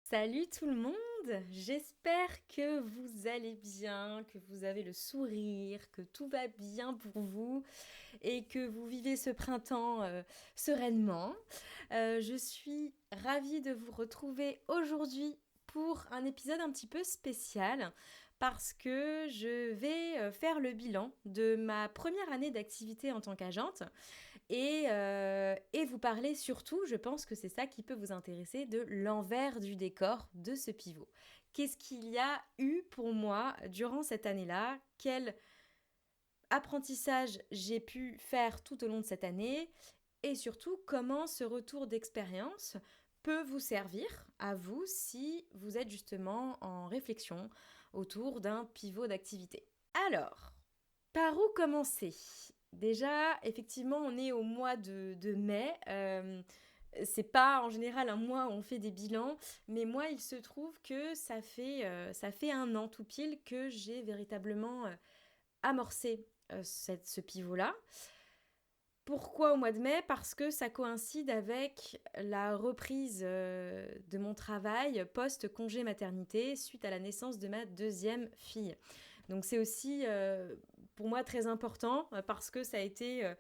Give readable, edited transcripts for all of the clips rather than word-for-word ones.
Salut tout le monde, j'espère que vous allez bien, que vous avez le sourire, que tout va bien pour vous et que vous vivez ce printemps sereinement. Je suis ravie de vous retrouver aujourd'hui pour un épisode un petit peu spécial parce que je vais faire le bilan de ma première année d'activité en tant qu'agente et vous parler surtout, je pense que c'est ça qui peut vous intéresser, de l'envers du décor de ce pivot. Qu'est-ce qu'il y a eu pour moi durant cette année-là? Quel apprentissage j'ai pu faire tout au long de cette année? Et surtout, comment ce retour d'expérience peut vous servir à vous si vous êtes justement en réflexion autour d'un pivot d'activité. Alors, par où commencer? Déjà, effectivement, on est au mois de mai. C'est pas en général un mois où on fait des bilans, mais moi, il se trouve que ça fait un an tout pile que j'ai véritablement amorcé ce pivot-là. Pourquoi au mois de mai? Parce que ça coïncide avec la reprise de mon travail post-congé maternité suite à la naissance de ma deuxième fille. Donc c'est aussi pour moi très important parce que ça a été...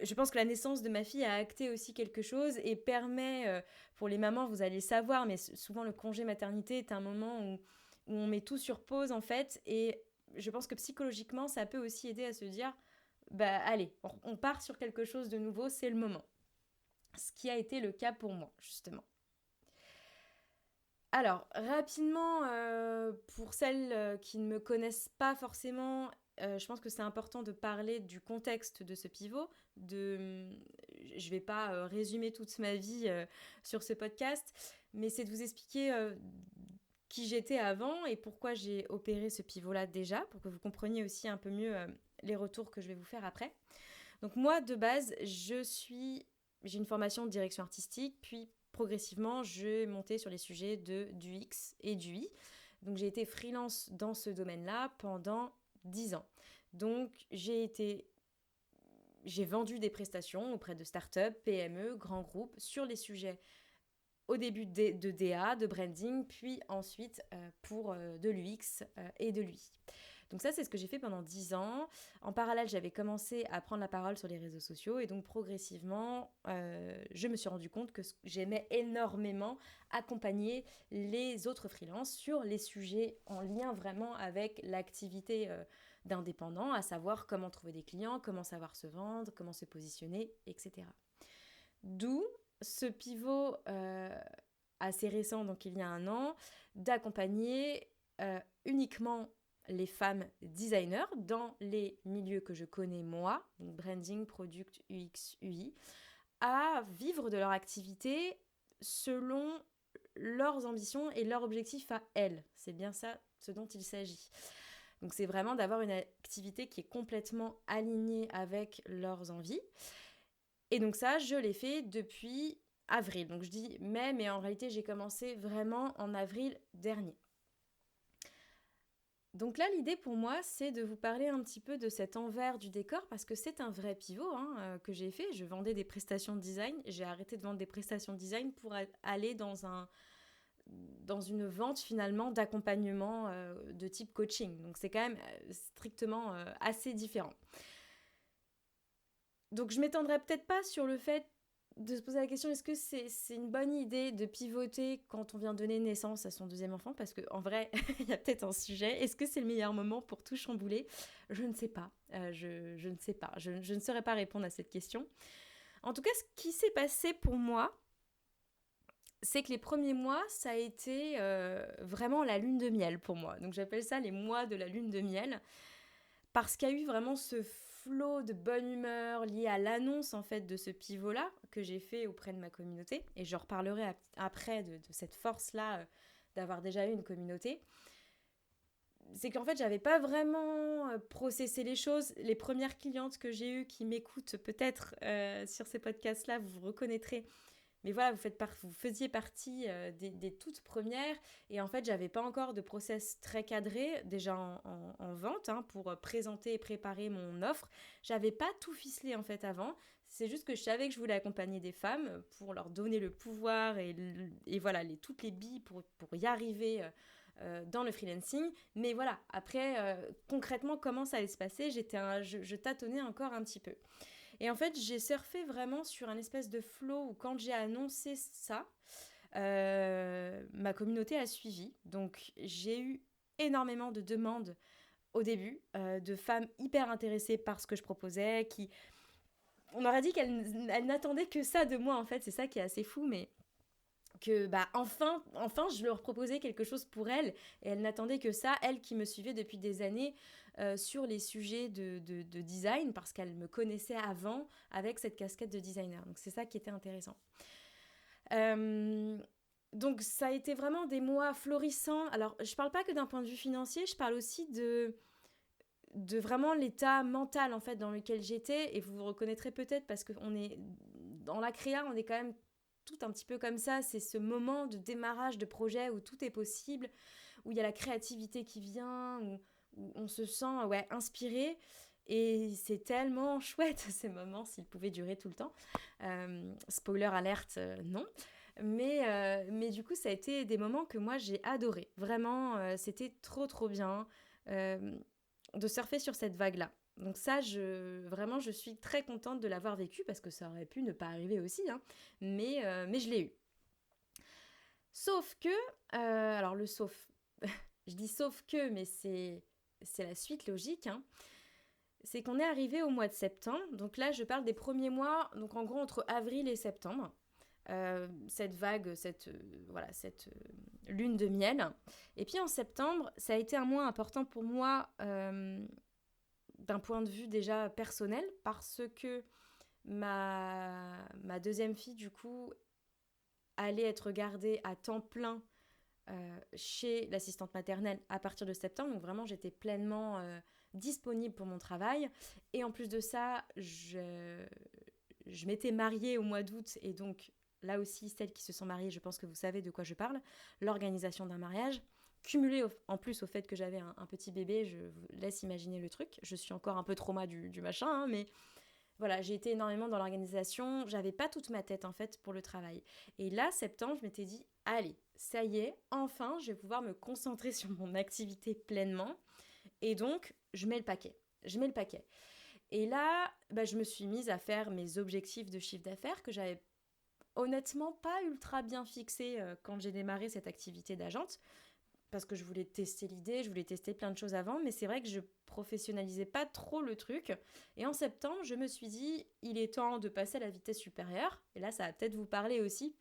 je pense que la naissance de ma fille a acté aussi quelque chose et permet, pour les mamans, vous allez le savoir, mais souvent le congé maternité est un moment où on met tout sur pause en fait. Et je pense que psychologiquement, ça peut aussi aider à se dire, bah allez, on part sur quelque chose de nouveau, c'est le moment. Ce qui a été le cas pour moi, justement. Alors, rapidement, pour celles qui ne me connaissent pas forcément, je pense que c'est important de parler du contexte de ce pivot. Je ne vais pas résumer toute ma vie sur ce podcast, mais c'est de vous expliquer qui j'étais avant et pourquoi j'ai opéré ce pivot-là déjà, pour que vous compreniez aussi un peu mieux les retours que je vais vous faire après. Donc moi, de base, j'ai une formation de direction artistique, puis progressivement, je montais sur les sujets du X et du Y. Donc j'ai été freelance dans ce domaine-là pendant 10 ans. Donc j'ai vendu des prestations auprès de startups, PME, grands groupes sur les sujets au début de DA, de branding, puis ensuite pour de l'UX et de l'UI. Donc ça, c'est ce que j'ai fait pendant 10 ans. En parallèle, j'avais commencé à prendre la parole sur les réseaux sociaux et donc progressivement, je me suis rendu compte que j'aimais énormément accompagner les autres freelances sur les sujets en lien vraiment avec l'activité d'indépendant, à savoir comment trouver des clients, comment savoir se vendre, comment se positionner, etc. D'où ce pivot assez récent, donc il y a un an, d'accompagner uniquement les femmes designers dans les milieux que je connais moi, donc branding, product, UX, UI, à vivre de leur activité selon leurs ambitions et leurs objectifs à elles. C'est bien ça ce dont il s'agit. Donc c'est vraiment d'avoir une activité qui est complètement alignée avec leurs envies. Et donc ça, je l'ai fait depuis avril. Donc je dis mai, mais en réalité, j'ai commencé vraiment en avril dernier. Donc là, l'idée pour moi, c'est de vous parler un petit peu de cet envers du décor parce que c'est un vrai pivot que j'ai fait. Je vendais des prestations de design. J'ai arrêté de vendre des prestations de design pour aller dans une vente finalement d'accompagnement de type coaching. Donc c'est quand même strictement assez différent. Donc je m'étendrai peut-être pas sur le fait de se poser la question est-ce que c'est une bonne idée de pivoter quand on vient donner naissance à son deuxième enfant parce qu'en vrai il y a peut-être un sujet, est-ce que c'est le meilleur moment pour tout chambouler? Je ne sais pas, je ne sais pas, je ne saurais pas répondre à cette question. En tout cas, ce qui s'est passé pour moi, c'est que les premiers mois, ça a été vraiment la lune de miel pour moi. Donc j'appelle ça les mois de la lune de miel parce qu'il y a eu vraiment ce flot de bonne humeur lié à l'annonce en fait de ce pivot-là que j'ai fait auprès de ma communauté. Et je reparlerai après de cette force-là d'avoir déjà eu une communauté. C'est qu'en fait, j'avais pas vraiment processé les choses. Les premières clientes que j'ai eues qui m'écoutent peut-être sur ces podcasts-là, vous vous reconnaîtrez. Mais voilà, vous faisiez partie des toutes premières. Et en fait, j'avais pas encore de process très cadré, déjà en vente, pour présenter et préparer mon offre. J'avais pas tout ficelé en fait avant. C'est juste que je savais que je voulais accompagner des femmes pour leur donner le pouvoir et voilà, toutes les billes pour y arriver dans le freelancing. Mais voilà, après, concrètement, comment ça allait se passer, je tâtonnais encore un petit peu. Et en fait, j'ai surfé vraiment sur un espèce de flow où quand j'ai annoncé ça, ma communauté a suivi. Donc, j'ai eu énormément de demandes au début, de femmes hyper intéressées par ce que je proposais, qui... On aurait dit qu'elles n'attendaient que ça de moi, en fait. C'est ça qui est assez fou, mais que enfin je leur proposais quelque chose pour elles et elles n'attendaient que ça, elles qui me suivaient depuis des années sur les sujets de design parce qu'elles me connaissaient avant avec cette casquette de designer. Donc c'est ça qui était intéressant. Donc ça a été vraiment des mois florissants. Alors je parle pas que d'un point de vue financier, je parle aussi de vraiment l'état mental en fait dans lequel j'étais, et vous vous reconnaîtrez peut-être parce que dans la créa, on est quand même tout un petit peu comme ça. C'est ce moment de démarrage de projet où tout est possible, où il y a la créativité qui vient, où on se sent inspiré, et c'est tellement chouette ces moments s'ils pouvaient durer tout le temps. Spoiler alerte, non. Mais du coup, ça a été des moments que moi j'ai adoré. Vraiment, c'était trop bien de surfer sur cette vague-là. Donc ça, vraiment, je suis très contente de l'avoir vécu parce que ça aurait pu ne pas arriver aussi, hein. Mais je l'ai eu. Sauf que, alors le sauf, je dis sauf que, mais c'est la suite logique, hein. C'est qu'on est arrivé au mois de septembre. Donc là, je parle des premiers mois, donc en gros entre avril et septembre. Cette vague, cette lune de miel. Et puis en septembre, ça a été un mois important pour moi d'un point de vue déjà personnel, parce que ma deuxième fille, du coup, allait être gardée à temps plein chez l'assistante maternelle à partir de septembre. Donc vraiment, j'étais pleinement disponible pour mon travail. Et en plus de ça, je m'étais mariée au mois d'août, et donc là aussi, celles qui se sont mariées, je pense que vous savez de quoi je parle, l'organisation d'un mariage, cumulé en plus au fait que j'avais un petit bébé, je vous laisse imaginer le truc. Je suis encore un peu trauma du machin, hein, mais voilà, j'ai été énormément dans l'organisation, j'avais pas toute ma tête en fait pour le travail. Et là, septembre, je m'étais dit, allez, ça y est, enfin, je vais pouvoir me concentrer sur mon activité pleinement. Et donc, je mets le paquet. Et là, je me suis mise à faire mes objectifs de chiffre d'affaires que j'avais honnêtement pas ultra bien fixés quand j'ai démarré cette activité d'agente, parce que je voulais tester l'idée, je voulais tester plein de choses avant, mais c'est vrai que je professionnalisais pas trop le truc. Et en septembre, je me suis dit, il est temps de passer à la vitesse supérieure. Et là, ça va peut-être vous parler aussi.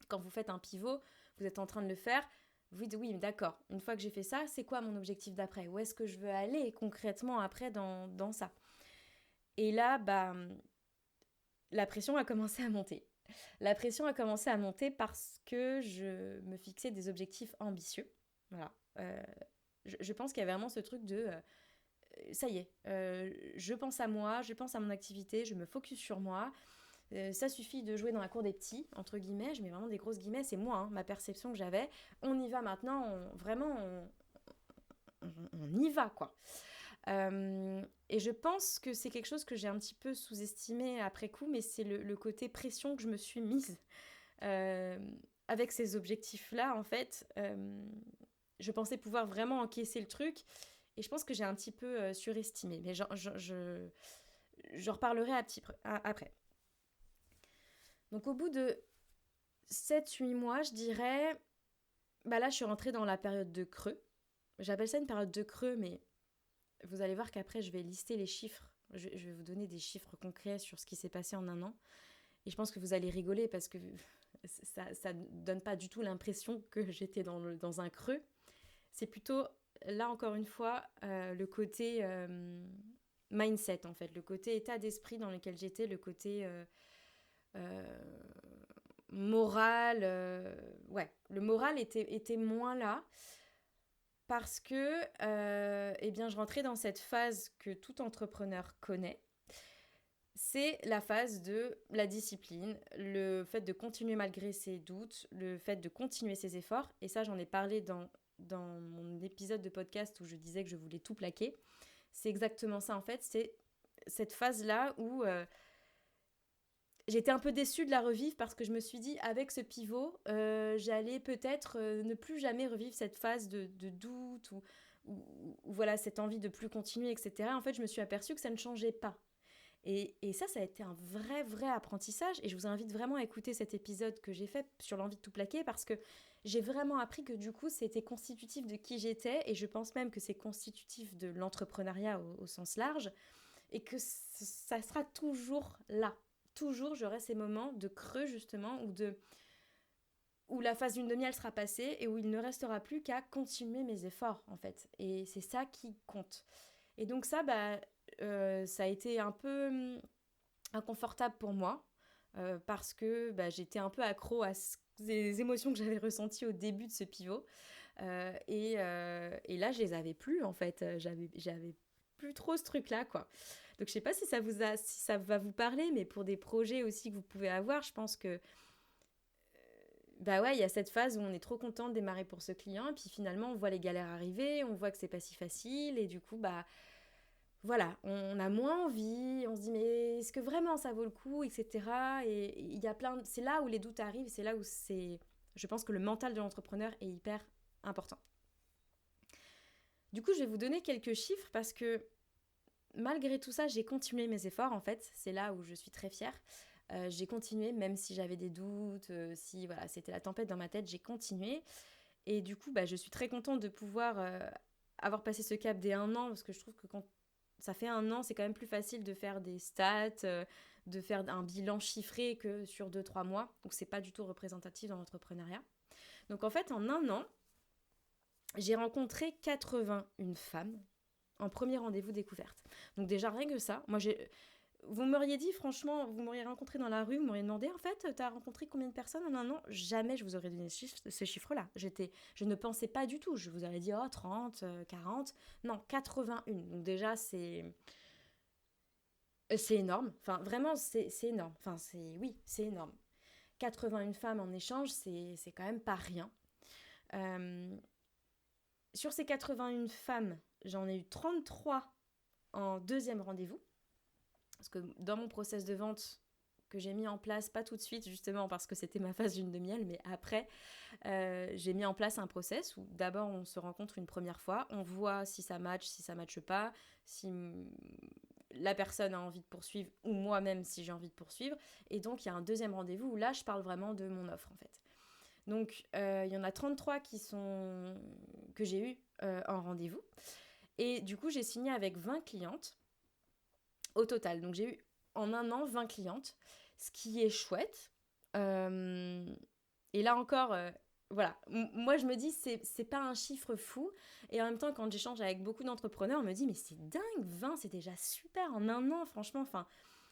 Quand vous faites un pivot, vous êtes en train de le faire, vous dites oui, d'accord, une fois que j'ai fait ça, c'est quoi mon objectif d'après? Où est-ce que je veux aller concrètement après dans ça? Et là, la pression a commencé à monter. La pression a commencé à monter parce que je me fixais des objectifs ambitieux. Voilà. Je pense qu'il y a vraiment ce truc de ça y est, je pense à moi, je pense à mon activité, je me focus sur moi. Ça suffit de jouer dans la cour des petits, entre guillemets, je mets vraiment des grosses guillemets, c'est moi, hein, ma perception que j'avais. On y va maintenant, on y va, quoi. Et je pense que c'est quelque chose que j'ai un petit peu sous-estimé après coup, mais c'est le côté pression que je me suis mise avec ces objectifs-là, en fait. Je pensais pouvoir vraiment encaisser le truc, et je pense que j'ai un petit peu surestimé, mais j'en reparlerai après. Donc au bout de 7-8 mois, je dirais, là je suis rentrée dans la période de creux. J'appelle ça une période de creux, mais vous allez voir qu'après je vais lister les chiffres. Je vais vous donner des chiffres concrets sur ce qui s'est passé en un an. Et je pense que vous allez rigoler parce que ça ne donne pas du tout l'impression que j'étais dans un creux. C'est plutôt, là encore une fois, le côté mindset en fait, le côté état d'esprit dans lequel j'étais, le côté moral. Le moral était moins là. Parce que je rentrais dans cette phase que tout entrepreneur connaît. C'est la phase de la discipline, le fait de continuer malgré ses doutes, le fait de continuer ses efforts. Et ça, j'en ai parlé dans mon épisode de podcast où je disais que je voulais tout plaquer. C'est exactement ça en fait, c'est cette phase-là où j'étais un peu déçue de la revivre parce que je me suis dit, avec ce pivot, j'allais peut-être ne plus jamais revivre cette phase de doute ou voilà, cette envie de plus continuer, etc. En fait, je me suis aperçue que ça ne changeait pas. Et ça a été un vrai apprentissage. Et je vous invite vraiment à écouter cet épisode que j'ai fait sur l'envie de tout plaquer parce que j'ai vraiment appris que du coup, c'était constitutif de qui j'étais. Et je pense même que c'est constitutif de l'entrepreneuriat au sens large. Et que ça sera toujours là. Toujours, j'aurai ces moments de creux, justement, où la phase d'une demi-heure sera passée et où il ne restera plus qu'à continuer mes efforts, en fait. Et c'est ça qui compte. Et donc ça, ça a été un peu inconfortable pour moi parce que j'étais un peu accro à ces émotions que j'avais ressenties au début de ce pivot. Et là, je les avais plus, en fait. J'avais plus trop ce truc-là, quoi. Donc, je sais pas si si ça va vous parler, mais pour des projets aussi que vous pouvez avoir, je pense que bah ouais, il y a cette phase où on est trop content de démarrer pour ce client, et puis finalement, on voit les galères arriver, on voit que c'est pas si facile, et du coup, voilà, on a moins envie, on se dit mais est-ce que vraiment ça vaut le coup, etc. Et il y a c'est là où les doutes arrivent, c'est là où je pense que le mental de l'entrepreneur est hyper important. Du coup, je vais vous donner quelques chiffres parce que malgré tout ça, j'ai continué mes efforts en fait, c'est là où je suis très fière. J'ai continué même si j'avais des doutes, si voilà, c'était la tempête dans ma tête, j'ai continué. Et du coup, je suis très contente de pouvoir avoir passé ce cap dès 1 an parce que je trouve que quand ça fait 1 an, c'est quand même plus facile de faire des stats, de faire un bilan chiffré que sur 2-3 mois. Donc, c'est pas du tout représentatif dans l'entrepreneuriat. Donc, en fait, en 1 an, j'ai rencontré 81 femmes en premier rendez-vous découverte. Donc, déjà, rien que ça, vous m'auriez dit, franchement, vous m'auriez rencontré dans la rue, vous m'auriez demandé, en fait, t'as rencontré combien de personnes en 1 an? Jamais je vous aurais donné ce chiffre-là. Je ne pensais pas du tout. Je vous aurais dit, 30, 40. Non, 81. Donc déjà, c'est énorme. Enfin, vraiment, c'est énorme. Enfin, oui, c'est énorme. 81 femmes en échange, c'est quand même pas rien. Euh, sur ces 81 femmes, j'en ai eu 33 en deuxième rendez-vous. Parce que dans mon process de vente que j'ai mis en place, pas tout de suite justement parce que c'était ma phase d'une demi-heure, mais après, j'ai mis en place un process où d'abord on se rencontre une première fois, on voit si ça match, si ça matche pas, si la personne a envie de poursuivre ou moi-même si j'ai envie de poursuivre. Et donc il y a un deuxième rendez-vous où là je parle vraiment de mon offre en fait. Donc il y en a 33 que j'ai eu en rendez-vous. Et du coup j'ai signé avec 20 clientes au total. Donc j'ai eu en 1 an 20 clientes, ce qui est chouette. Et là encore, voilà, moi je me dis c'est pas un chiffre fou. Et en même temps, quand j'échange avec beaucoup d'entrepreneurs, on me dit mais c'est dingue, 20 c'est déjà super en 1 an, franchement. Enfin,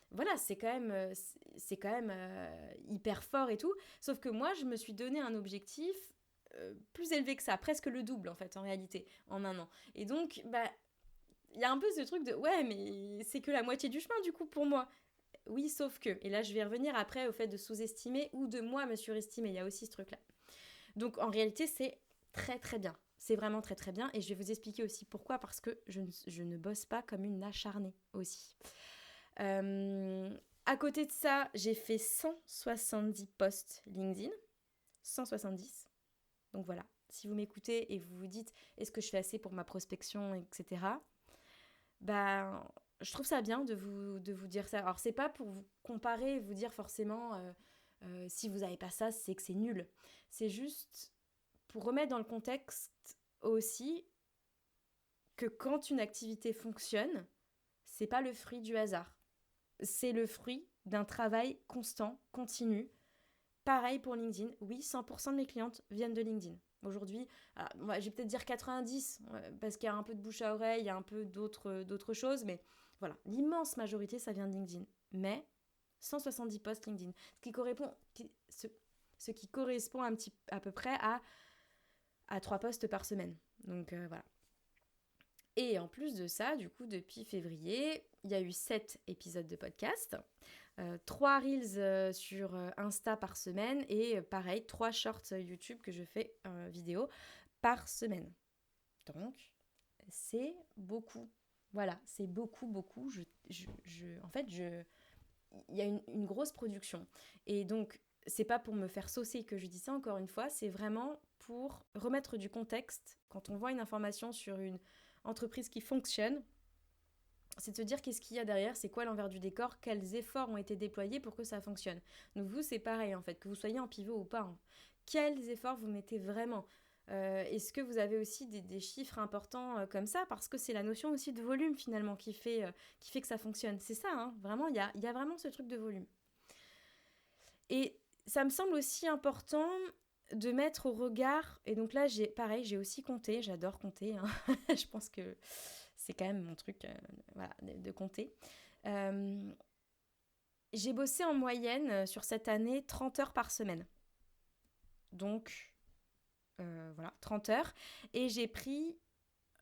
voilà, c'est quand même hyper fort et tout. Sauf que moi, je me suis donné un objectif plus élevé que ça, presque le double en fait, en réalité, en 1 an. Et donc, il y a un peu ce truc de ouais, mais c'est que la moitié du chemin du coup pour moi. Oui, sauf que, et là je vais revenir après au fait de sous-estimer ou de moi me surestimer, il y a aussi ce truc-là. Donc en réalité, c'est très très bien. C'est vraiment très très bien et je vais vous expliquer aussi pourquoi, parce que je ne bosse pas comme une acharnée aussi. À côté de ça, j'ai fait 170 posts LinkedIn. 170. Donc voilà, si vous m'écoutez et vous vous dites est-ce que je fais assez pour ma prospection, etc. Je trouve ça bien de vous dire ça. Alors c'est pas pour vous comparer et vous dire forcément si vous n'avez pas ça, c'est que c'est nul. C'est juste pour remettre dans le contexte aussi que quand une activité fonctionne, c'est pas le fruit du hasard. C'est le fruit d'un travail constant, continu. Pareil pour LinkedIn. Oui, 100% de mes clientes viennent de LinkedIn. Aujourd'hui, je vais peut-être dire 90, parce qu'il y a un peu de bouche à oreille, il y a un peu d'autres choses, mais voilà, l'immense majorité, ça vient de LinkedIn. Mais 170 posts LinkedIn, ce qui correspond à peu près à 3 posts par semaine. Donc voilà. Et en plus de ça, du coup, depuis février, il y a eu 7 épisodes de podcast, 3 Reels sur Insta par semaine et pareil, 3 Shorts YouTube que je fais vidéo par semaine. Donc, c'est beaucoup. Voilà, c'est beaucoup. En fait, il y a une grosse production. Et donc, c'est pas pour me faire saucer que je dis ça, encore une fois, c'est vraiment pour remettre du contexte. Quand on voit une information sur une entreprise qui fonctionne, c'est de se dire qu'est-ce qu'il y a derrière, c'est quoi l'envers du décor, quels efforts ont été déployés pour que ça fonctionne. Donc vous, c'est pareil en fait, que vous soyez en pivot ou pas. Hein. Quels efforts vous mettez vraiment est-ce que vous avez aussi des chiffres importants comme ça? Parce que c'est la notion aussi de volume finalement qui fait que ça fonctionne. C'est ça, hein, vraiment, il y a vraiment ce truc de volume. Et ça me semble aussi important de mettre au regard, et donc là, j'ai aussi compté, j'adore compter, hein. Je pense que c'est quand même mon truc voilà, de compter. Euh, j'ai bossé en moyenne sur cette année 30 heures par semaine. Donc, voilà, 30 heures. Et j'ai pris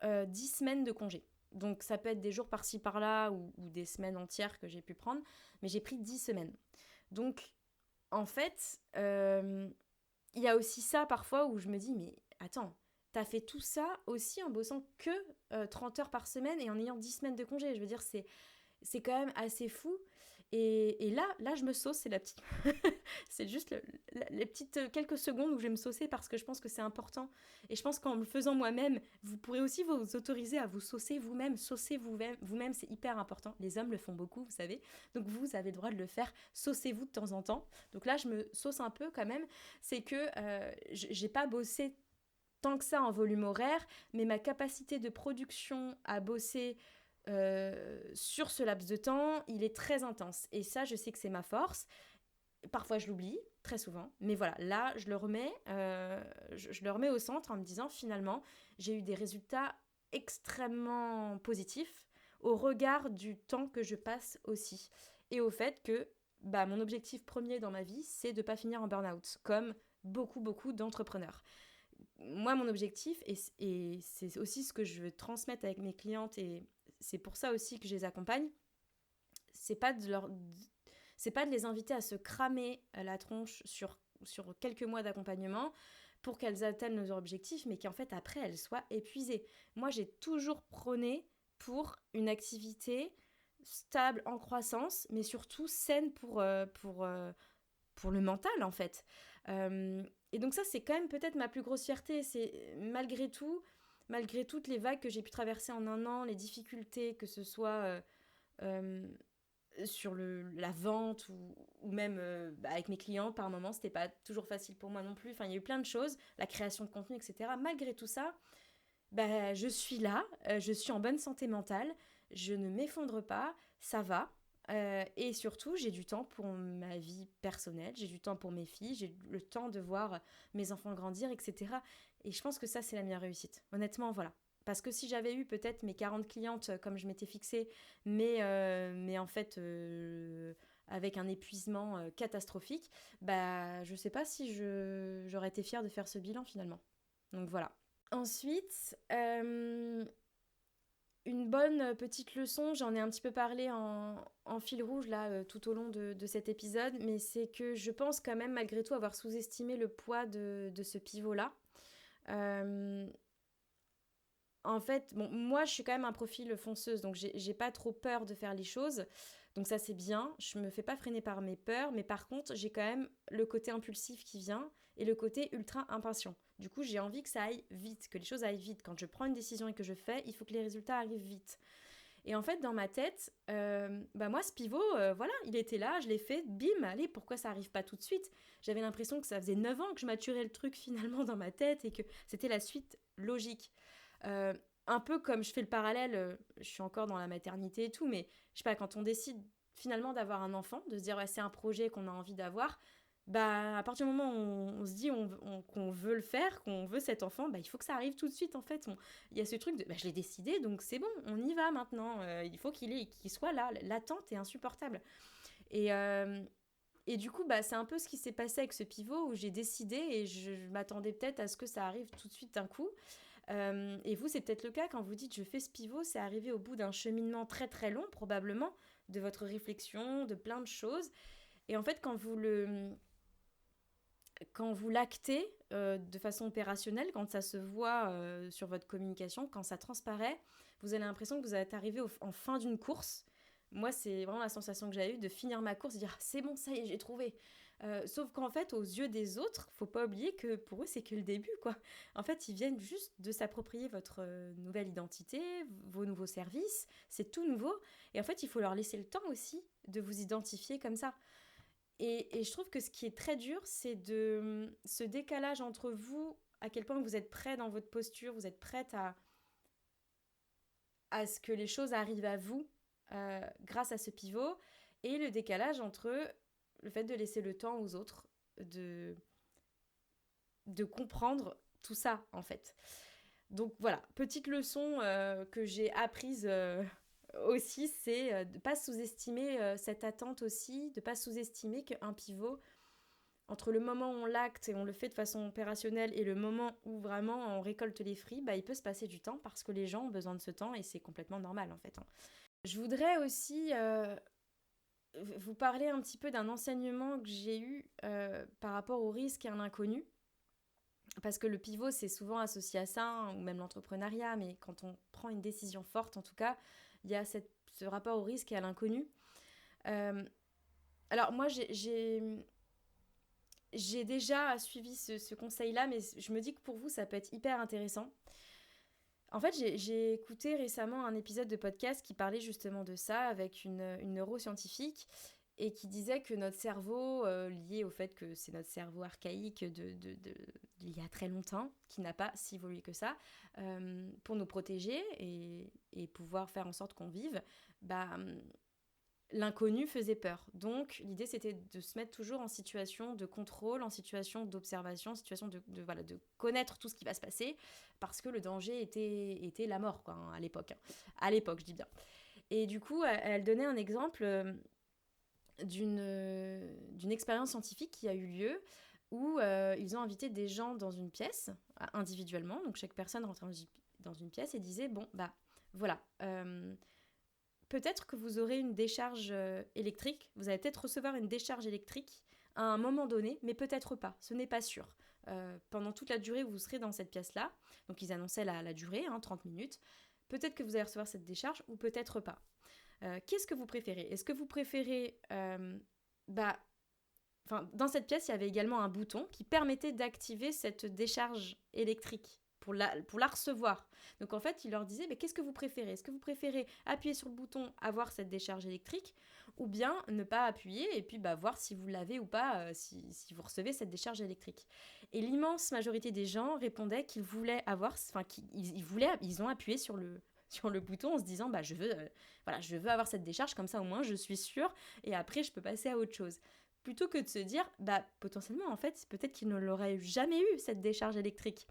10 semaines de congé. Donc ça peut être des jours par-ci par-là ou des semaines entières que j'ai pu prendre, mais j'ai pris 10 semaines. Donc en fait, il y a aussi ça parfois où je me dis, mais attends, t'as fait tout ça aussi en bossant que 30 heures par semaine et en ayant 10 semaines de congé. Je veux dire, c'est quand même assez fou. Et là, je me sauce, c'est la petite... c'est juste les petites quelques secondes où je vais me saucer parce que je pense que c'est important. Et je pense qu'en le faisant moi-même, vous pourrez aussi vous autoriser à vous saucer vous-même. Saucer vous-même, c'est hyper important. Les hommes le font beaucoup, vous savez. Donc vous avez le droit de le faire. Saucez-vous de temps en temps. Donc là, je me sauce un peu quand même. C'est que j'ai pas bossé tant que ça en volume horaire, mais ma capacité de production à bosser sur ce laps de temps, il est très intense. Et ça, je sais que c'est ma force. Parfois, je l'oublie, très souvent. Mais voilà, là, je le remets au centre en me disant, finalement, j'ai eu des résultats extrêmement positifs au regard du temps que je passe aussi. Et au fait que bah, mon objectif premier dans ma vie, c'est de ne pas finir en burn-out, comme beaucoup d'entrepreneurs. Moi, mon objectif, et c'est aussi ce que je veux transmettre avec mes clientes, et c'est pour ça aussi que je les accompagne, c'est pas c'est pas de les inviter à se cramer la tronche sur quelques mois d'accompagnement pour qu'elles atteignent leurs objectifs, mais qu'en fait, après, elles soient épuisées. Moi, j'ai toujours prôné pour une activité stable, en croissance, mais surtout saine pour le mental, en fait. Et donc ça, c'est quand même peut-être ma plus grosse fierté. C'est malgré tout, malgré toutes les vagues que j'ai pu traverser en un an, les difficultés, que ce soit euh, sur la vente ou même avec mes clients, par moments, c'était pas toujours facile pour moi non plus. Enfin, il y a eu plein de choses, la création de contenu, etc. Malgré tout ça, bah, je suis là, je suis en bonne santé mentale, je ne m'effondre pas, ça va. Et surtout, j'ai du temps pour ma vie personnelle, j'ai du temps pour mes filles, j'ai le temps de voir mes enfants grandir, etc. Et je pense que ça, c'est la meilleure réussite. Honnêtement, voilà. Parce que si j'avais eu peut-être mes 40 clientes comme je m'étais fixée, mais en fait avec un épuisement catastrophique, bah, je sais pas si j'aurais été fière de faire ce bilan finalement. Donc voilà. Ensuite, une bonne petite leçon, j'en ai un petit peu parlé en fil rouge là tout au long de cet épisode, mais c'est que je pense quand même malgré tout avoir sous-estimé le poids de ce pivot-là. En fait, bon, moi je suis quand même un profil fonceuse, donc j'ai pas trop peur de faire les choses. Donc ça c'est bien, je me fais pas freiner par mes peurs, mais par contre j'ai quand même le côté impulsif qui vient et le côté ultra impatient. Du coup j'ai envie que ça aille vite, que les choses aillent vite. Quand je prends une décision et que je fais, il faut que les résultats arrivent vite. Et en fait dans ma tête, bah moi ce pivot, voilà, il était là, je l'ai fait, bim, allez, pourquoi ça arrive pas tout de suite? J'avais l'impression que ça faisait 9 ans que je maturais le truc finalement dans ma tête et que c'était la suite logique. Euh, un peu comme je fais le parallèle, je suis encore dans la maternité et tout, mais je sais pas, quand on décide finalement d'avoir un enfant, de se dire ouais, c'est un projet qu'on a envie d'avoir, bah à partir du moment où on se dit qu'on veut le faire, qu'on veut cet enfant, bah il faut que ça arrive tout de suite en fait. Il y a ce truc de bah, je l'ai décidé donc c'est bon, on y va maintenant. Il faut qu'il soit là. L'attente est insupportable. Et, euh, et du coup, bah, c'est un peu ce qui s'est passé avec ce pivot où j'ai décidé et je m'attendais peut-être à ce que ça arrive tout de suite d'un coup. Et vous, c'est peut-être le cas quand vous dites je fais ce pivot, c'est arrivé au bout d'un cheminement très très long probablement de votre réflexion, de plein de choses. Et en fait, quand vous l'actez de façon opérationnelle, quand ça se voit sur votre communication, quand ça transparaît, vous avez l'impression que vous êtes arrivé en fin d'une course. moi, c'est vraiment la sensation que j'ai eue de finir ma course, de dire c'est bon, ça y est, j'ai trouvé. Sauf qu'en fait, aux yeux des autres, faut pas oublier que pour eux, c'est que le début, quoi. En fait, ils viennent juste de s'approprier votre nouvelle identité, vos nouveaux services, c'est tout nouveau. Et en fait, il faut leur laisser le temps aussi de vous identifier comme ça. Et je trouve que ce qui est très dur, c'est de ce décalage entre vous, à quel point vous êtes prêt dans votre posture, vous êtes prête à ce que les choses arrivent à vous grâce à ce pivot, et le décalage entre le fait de laisser le temps aux autres de, de comprendre tout ça, en fait. Donc voilà, petite leçon que j'ai apprise aussi, c'est de ne pas sous-estimer cette attente aussi, de ne pas sous-estimer qu'un pivot, entre le moment où on l'acte et on le fait de façon opérationnelle et le moment où vraiment on récolte les fruits, bah, il peut se passer du temps parce que les gens ont besoin de ce temps et c'est complètement normal en fait. Je voudrais aussi vous parler un petit peu d'un enseignement que j'ai eu par rapport au risque et à l'inconnu. Parce que le pivot, c'est souvent associé à ça, hein, ou même l'entrepreneuriat, mais quand on prend une décision forte, en tout cas, il y a ce rapport au risque et à l'inconnu. Euh, alors moi, j'ai déjà suivi ce conseil-là, mais je me dis que pour vous, ça peut être hyper intéressant. En fait, j'ai écouté récemment un épisode de podcast qui parlait justement de ça avec une neuroscientifique et qui disait que notre cerveau, lié au fait que c'est notre cerveau archaïque d'il y a très longtemps, qui n'a pas si évolué que ça, pour nous protéger et pouvoir faire en sorte qu'on vive, bah, l'inconnu faisait peur. Donc, l'idée, c'était de se mettre toujours en situation de contrôle, en situation d'observation, en situation voilà, de connaître tout ce qui va se passer, parce que le danger était la mort, quoi, hein, à l'époque. Hein. À l'époque, je dis bien. Et du coup, elle donnait un exemple d'une expérience scientifique qui a eu lieu où ils ont invité des gens dans une pièce, individuellement. Donc, chaque personne rentrait dans une pièce et disait, bon, bah, voilà... peut-être que vous aurez une décharge électrique, vous allez peut-être recevoir une décharge électrique à un moment donné, mais peut-être pas, ce n'est pas sûr. Pendant toute la durée où vous serez dans cette pièce-là, donc ils annonçaient la durée, 30 minutes, peut-être que vous allez recevoir cette décharge ou peut-être pas. Qu'est-ce que vous préférez ? Est-ce que vous préférez... dans cette pièce, il y avait également un bouton qui permettait d'activer cette décharge électrique pour la recevoir. Donc en fait, il leur disait, mais qu'est-ce que vous préférez ? Est-ce que vous préférez appuyer sur le bouton, avoir cette décharge électrique, ou bien ne pas appuyer et puis voir si vous l'avez ou pas, si vous recevez cette décharge électrique. Et l'immense majorité des gens répondaient qu'ils voulaient avoir, ils ont appuyé sur le bouton en se disant, je veux avoir cette décharge, comme ça au moins je suis sûre, et après je peux passer à autre chose. Plutôt que de se dire, potentiellement en fait, peut-être qu'ils ne l'auraient jamais eu cette décharge électrique.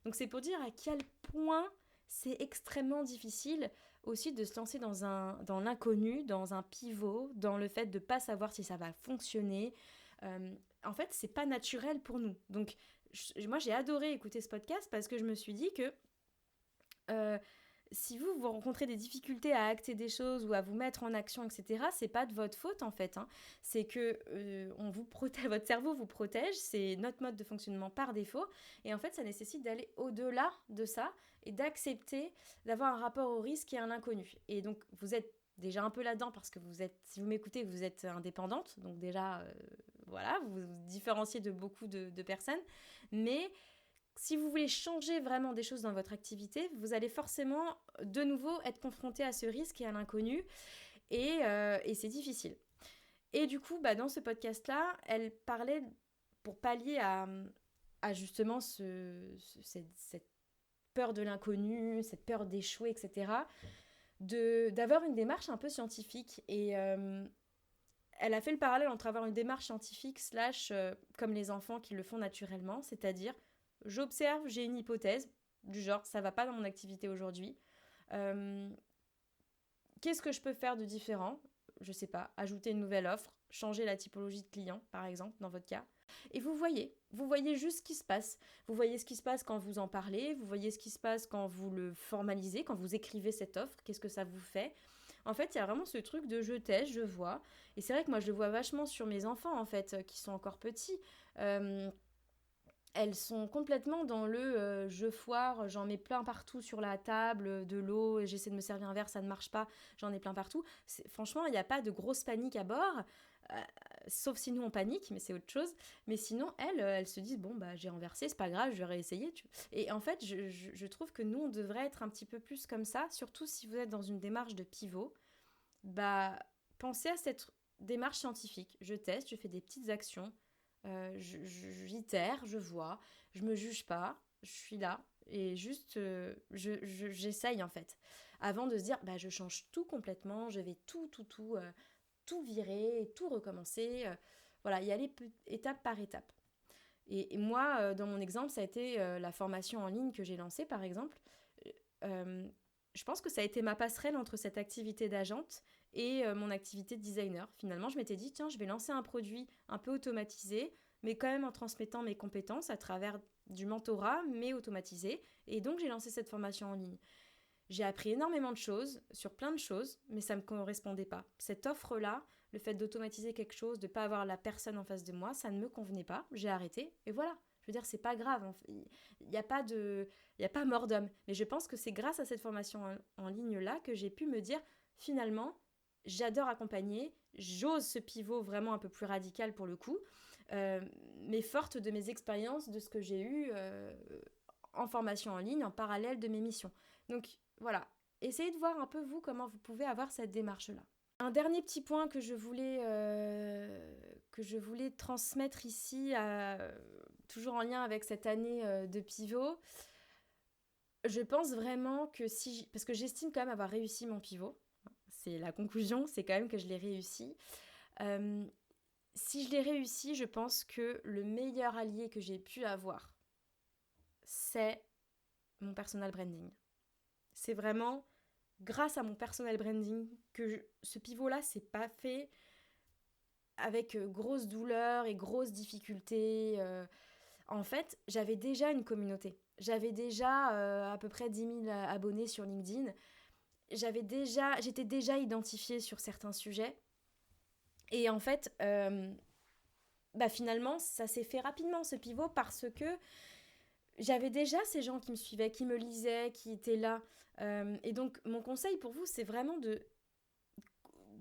Donc c'est pour dire à quel point c'est extrêmement difficile aussi de se lancer dans l'inconnu, dans un pivot, dans le fait de ne pas savoir si ça va fonctionner. En fait, c'est pas naturel pour nous. Donc moi, j'ai adoré écouter ce podcast parce que je me suis dit que si vous rencontrez des difficultés à acter des choses ou à vous mettre en action, etc., c'est pas de votre faute en fait. Hein. C'est que votre cerveau vous protège, c'est notre mode de fonctionnement par défaut. Et en fait, ça nécessite d'aller au-delà de ça et d'accepter d'avoir un rapport au risque et à l'inconnu. Et donc, vous êtes déjà un peu là-dedans parce que si vous m'écoutez, vous êtes indépendante. Donc déjà, voilà, vous vous différenciez de beaucoup de personnes. Mais si vous voulez changer vraiment des choses dans votre activité, vous allez forcément de nouveau être confronté à ce risque et à l'inconnu, et c'est difficile. Et du coup, dans ce podcast-là, elle parlait, pour pallier à justement cette peur de l'inconnu, cette peur d'échouer, etc., d'avoir une démarche un peu scientifique. Et elle a fait le parallèle entre avoir une démarche scientifique / comme les enfants qui le font naturellement, c'est-à-dire j'observe, j'ai une hypothèse du genre ça va pas dans mon activité aujourd'hui. Qu'est-ce que je peux faire de différent ? Je sais pas, ajouter une nouvelle offre, changer la typologie de client par exemple dans votre cas. Et vous voyez juste ce qui se passe. Vous voyez ce qui se passe quand vous en parlez, vous voyez ce qui se passe quand vous le formalisez, quand vous écrivez cette offre, qu'est-ce que ça vous fait ? En fait, il y a vraiment ce truc de je teste, je vois. Et c'est vrai que moi, je le vois vachement sur mes enfants, en fait, qui sont encore petits. elles sont complètement dans le je foire, j'en mets plein partout sur la table, de l'eau, j'essaie de me servir un verre, ça ne marche pas, j'en ai plein partout. Franchement, il n'y a pas de grosse panique à bord, euh, sauf si nous on panique, mais c'est autre chose. Mais sinon, elles se disent bon, bah j'ai renversé, c'est pas grave, je vais réessayer. Et en fait, je trouve que nous, on devrait être un petit peu plus comme ça, surtout si vous êtes dans une démarche de pivot. Bah, pensez à cette démarche scientifique. Je teste, je fais des petites actions. J'itère, je vois, je me juge pas, je suis là et juste j'essaye en fait. Avant de se dire bah je change tout complètement, je vais tout virer, tout recommencer. Voilà, y aller étape par étape. Et moi, dans mon exemple, ça a été la formation en ligne que j'ai lancée par exemple. Euh, je pense que ça a été ma passerelle entre cette activité d'agente et mon activité de designer. Finalement, je m'étais dit, tiens, je vais lancer un produit un peu automatisé, mais quand même en transmettant mes compétences à travers du mentorat, mais automatisé. Et donc, j'ai lancé cette formation en ligne. J'ai appris énormément de choses, sur plein de choses, mais ça ne me correspondait pas. Cette offre-là, le fait d'automatiser quelque chose, de ne pas avoir la personne en face de moi, ça ne me convenait pas. J'ai arrêté, et voilà. Je veux dire, c'est pas grave. Il n'y a pas de, il y a pas mort d'homme. Mais je pense que c'est grâce à cette formation en ligne-là que j'ai pu me dire, finalement, j'adore accompagner, j'ose ce pivot vraiment un peu plus radical pour le coup, mais forte de mes expériences, de ce que j'ai eu en formation en ligne, en parallèle de mes missions. Donc voilà, essayez de voir un peu vous comment vous pouvez avoir cette démarche-là. Un dernier petit point que je voulais transmettre ici, toujours en lien avec cette année de pivot, je pense vraiment que parce que j'estime quand même avoir réussi mon pivot, c'est la conclusion, c'est quand même que je l'ai réussi. Euh, Si je l'ai réussi, je pense que le meilleur allié que j'ai pu avoir, c'est mon personal branding. C'est vraiment grâce à mon personal branding que ce pivot-là s'est pas fait avec grosse douleur et grosses difficultés. En fait, j'avais déjà une communauté. J'avais déjà à peu près 10 000 abonnés sur LinkedIn. J'étais déjà identifiée sur certains sujets. Et en fait, bah finalement, ça s'est fait rapidement ce pivot parce que j'avais déjà ces gens qui me suivaient, qui me lisaient, qui étaient là. Et donc, mon conseil pour vous, c'est vraiment de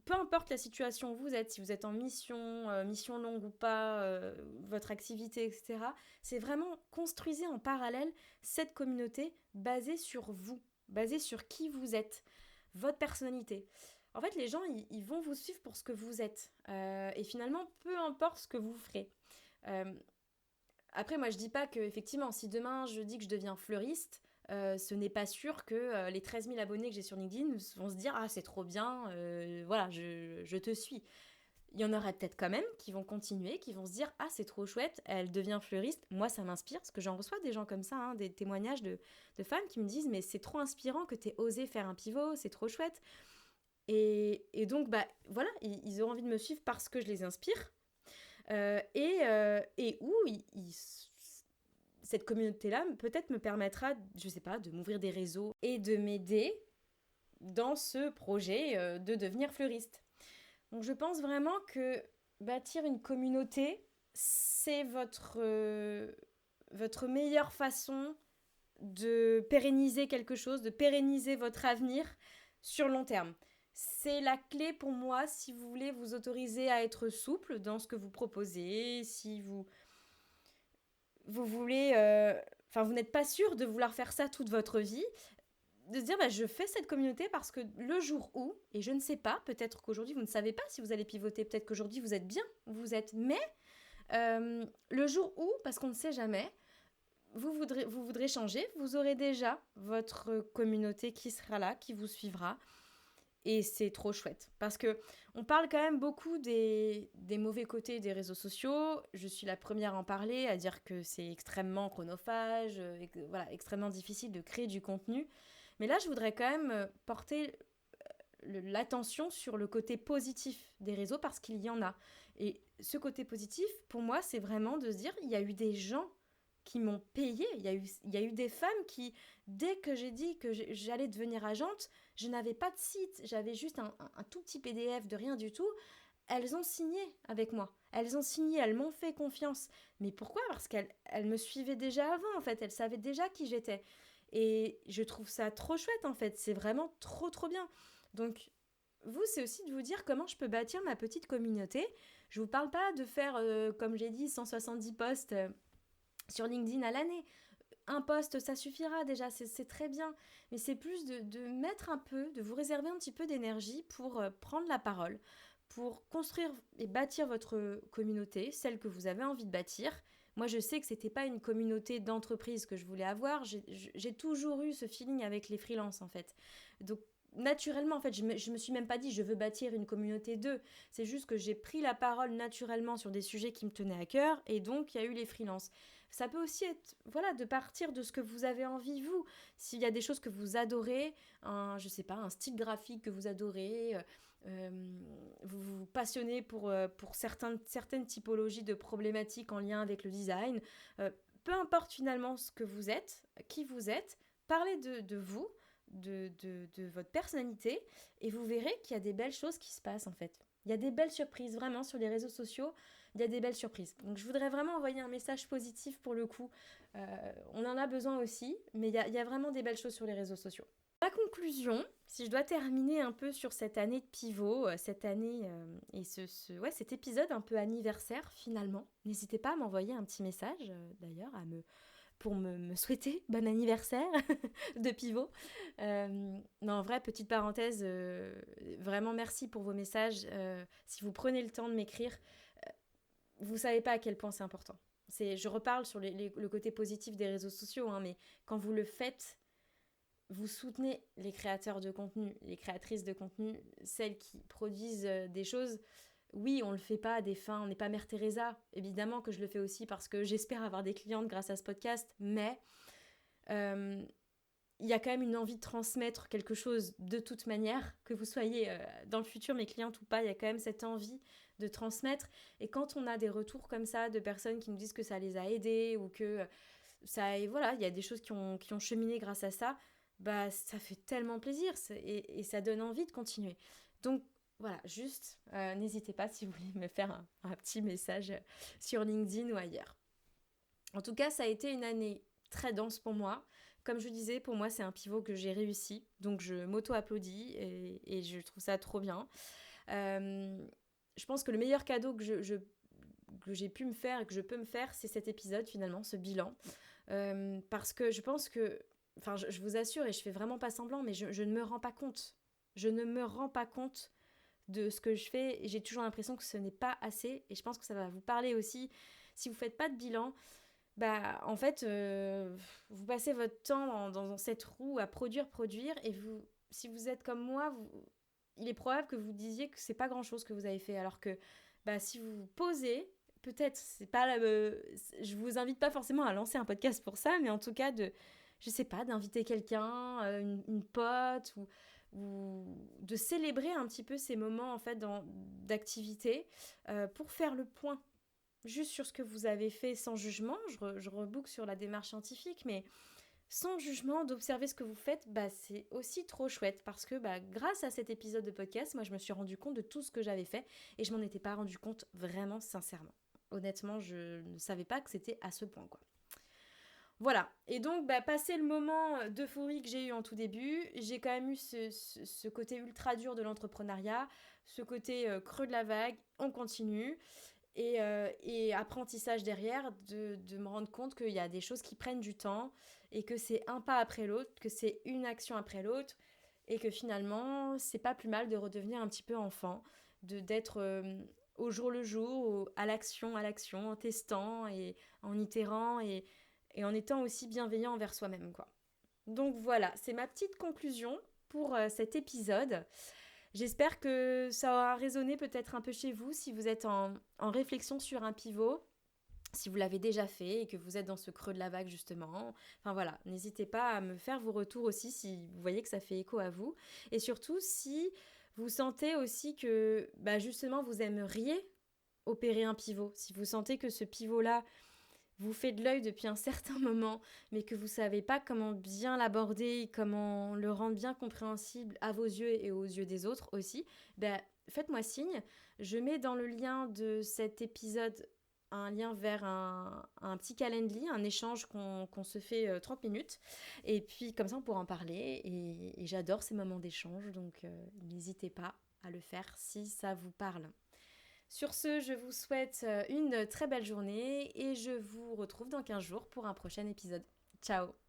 peu importe la situation où vous êtes, si vous êtes en mission, mission longue ou pas, votre activité, etc., c'est vraiment construisez en parallèle cette communauté basée sur vous, basée sur qui vous êtes, votre personnalité. En fait, les gens, ils vont vous suivre pour ce que vous êtes. Et finalement, peu importe ce que vous ferez. Euh, Après, moi, je dis pas que, effectivement, si demain je dis que je deviens fleuriste, ce n'est pas sûr que les 13 000 abonnés que j'ai sur LinkedIn vont se dire ah c'est trop bien, voilà je te suis. Il y en aura peut-être quand même qui vont continuer, qui vont se dire ah c'est trop chouette, elle devient fleuriste. Moi ça m'inspire parce que j'en reçois des gens comme ça, hein, des témoignages de femmes qui me disent mais c'est trop inspirant que tu aies osé faire un pivot, c'est trop chouette. Et donc bah voilà, ils auront envie de me suivre parce que je les inspire. Et où cette communauté-là peut-être me permettra, je sais pas, de m'ouvrir des réseaux et de m'aider dans ce projet de devenir fleuriste. Donc je pense vraiment que bâtir une communauté, c'est votre meilleure façon de pérenniser quelque chose, de pérenniser votre avenir sur le long terme. C'est la clé pour moi si vous voulez vous autoriser à être souple dans ce que vous proposez, si vous voulez, enfin vous n'êtes pas sûr de vouloir faire ça toute votre vie, de se dire bah, je fais cette communauté parce que le jour où, et je ne sais pas, peut-être qu'aujourd'hui vous ne savez pas si vous allez pivoter, peut-être qu'aujourd'hui vous êtes bien où vous êtes, mais le jour où, parce qu'on ne sait jamais, vous voudrez changer, vous aurez déjà votre communauté qui sera là, qui vous suivra. Et c'est trop chouette. Parce que on parle quand même beaucoup des mauvais côtés des réseaux sociaux. Je suis la première à en parler, à dire que c'est extrêmement chronophage, voilà, extrêmement difficile de créer du contenu. Mais là, je voudrais quand même porter l'attention sur le côté positif des réseaux parce qu'il y en a. Et ce côté positif, pour moi, c'est vraiment de se dire, il y a eu des gens qui m'ont payé. Il y a eu des femmes qui, dès que j'ai dit que j'allais devenir agente, je n'avais pas de site, j'avais juste un tout petit PDF de rien du tout. elles ont signé avec moi. Elles ont signé, elles m'ont fait confiance. Mais pourquoi ? Parce qu'elles me suivaient déjà avant, en fait. Elles savaient déjà qui j'étais. Et je trouve ça trop chouette, en fait. C'est vraiment trop, trop bien. Donc, vous, c'est aussi de vous dire comment je peux bâtir ma petite communauté. Je vous parle pas de faire, comme j'ai dit, 170 posts sur LinkedIn à l'année. Un post, ça suffira déjà, c'est très bien. Mais c'est plus de mettre un peu, de vous réserver un petit peu d'énergie pour prendre la parole, pour construire et bâtir votre communauté, celle que vous avez envie de bâtir. Moi, je sais que c'était pas une communauté d'entreprise que je voulais avoir. J'ai toujours eu ce feeling avec les freelances, en fait. Donc, naturellement, en fait, je me suis même pas dit je veux bâtir une communauté d'eux. C'est juste que j'ai pris la parole naturellement sur des sujets qui me tenaient à cœur et donc il y a eu les freelances. Ça peut aussi être, voilà, de partir de ce que vous avez envie, vous. S'il y a des choses que vous adorez, je sais pas, un style graphique que vous adorez, vous vous passionnez pour certaines typologies de problématiques en lien avec le design, peu importe finalement ce que vous êtes, qui vous êtes, parlez de vous, de votre personnalité, et vous verrez qu'il y a des belles choses qui se passent en fait. Il y a des belles surprises, vraiment, sur les réseaux sociaux, il y a des belles surprises. Donc je voudrais vraiment envoyer un message positif pour le coup. On en a besoin aussi, mais il y a vraiment des belles choses sur les réseaux sociaux. La conclusion, si je dois terminer un peu sur cette année de pivot, cette année et cet épisode un peu anniversaire finalement, n'hésitez pas à m'envoyer un petit message d'ailleurs pour me souhaiter bon anniversaire de pivot. Non, en vrai, petite parenthèse, vraiment merci pour vos messages. Si vous prenez le temps de m'écrire, vous savez pas à quel point c'est important. Je reparle sur le côté positif des réseaux sociaux, hein, mais quand vous le faites, vous soutenez les créateurs de contenu, les créatrices de contenu, celles qui produisent des choses. Oui, on le fait pas à des fins, on n'est pas Mère Teresa. Évidemment que je le fais aussi parce que j'espère avoir des clientes grâce à ce podcast, mais il y a quand même une envie de transmettre quelque chose de toute manière, que vous soyez dans le futur mes clientes ou pas, il y a quand même cette envie de transmettre. Et quand on a des retours comme ça de personnes qui nous disent que ça les a aidées ou que voilà, il y a des choses qui ont cheminé grâce à ça, bah ça fait tellement plaisir et ça donne envie de continuer. Donc voilà, juste n'hésitez pas si vous voulez me faire un petit message sur LinkedIn ou ailleurs. En tout cas, ça a été une année très dense pour moi. Comme je disais, pour moi, c'est un pivot que j'ai réussi. Donc, je m'auto-applaudis et je trouve ça trop bien. Je pense que le meilleur cadeau que j'ai pu me faire et que je peux me faire, c'est cet épisode finalement, ce bilan. Parce que je pense que, enfin, je vous assure, et je fais vraiment pas semblant, mais je ne me rends pas compte. Je ne me rends pas compte de ce que je fais et j'ai toujours l'impression que ce n'est pas assez. Et je pense que ça va vous parler aussi. Si vous faites pas de bilan, bah en fait, vous passez votre temps dans cette roue à produire, et si vous êtes comme moi, il est probable que vous disiez que c'est pas grand chose que vous avez fait, alors que bah si vous vous posez, peut-être c'est pas je vous invite pas forcément à lancer un podcast pour ça, mais en tout cas je sais pas, d'inviter quelqu'un, une pote ou de célébrer un petit peu ces moments en fait d'activité pour faire le point juste sur ce que vous avez fait sans jugement. Je reboucle sur la démarche scientifique, mais sans jugement, d'observer ce que vous faites, bah, c'est aussi trop chouette parce que bah, grâce à cet épisode de podcast, moi je me suis rendu compte de tout ce que j'avais fait et je m'en étais pas rendu compte vraiment sincèrement. Honnêtement, je ne savais pas que c'était à ce point, quoi. Voilà, et donc bah, passé le moment d'euphorie que j'ai eu en tout début, j'ai quand même eu ce côté ultra dur de l'entrepreneuriat, ce côté creux de la vague, on continue. Et apprentissage derrière de me rendre compte qu'il y a des choses qui prennent du temps et que c'est un pas après l'autre, que c'est une action après l'autre et que finalement c'est pas plus mal de redevenir un petit peu enfant, d'être au jour le jour, à l'action, en testant et en itérant et en étant aussi bienveillant envers soi-même, quoi. Donc voilà, c'est ma petite conclusion pour cet épisode. J'espère que ça aura résonné peut-être un peu chez vous si vous êtes en réflexion sur un pivot, si vous l'avez déjà fait et que vous êtes dans ce creux de la vague justement. Enfin voilà, n'hésitez pas à me faire vos retours aussi si vous voyez que ça fait écho à vous. Et surtout si vous sentez aussi que bah justement vous aimeriez opérer un pivot, si vous sentez que ce pivot-là vous fait de l'œil depuis un certain moment, mais que vous ne savez pas comment bien l'aborder, comment le rendre bien compréhensible à vos yeux et aux yeux des autres aussi, ben, faites-moi signe. Je mets dans le lien de cet épisode un lien vers un petit Calendly, un échange qu'on se fait 30 minutes. Et puis comme ça, on pourra en parler. Et j'adore ces moments d'échange, donc n'hésitez pas à le faire si ça vous parle. Sur ce, je vous souhaite une très belle journée et je vous retrouve dans 15 jours pour un prochain épisode. Ciao!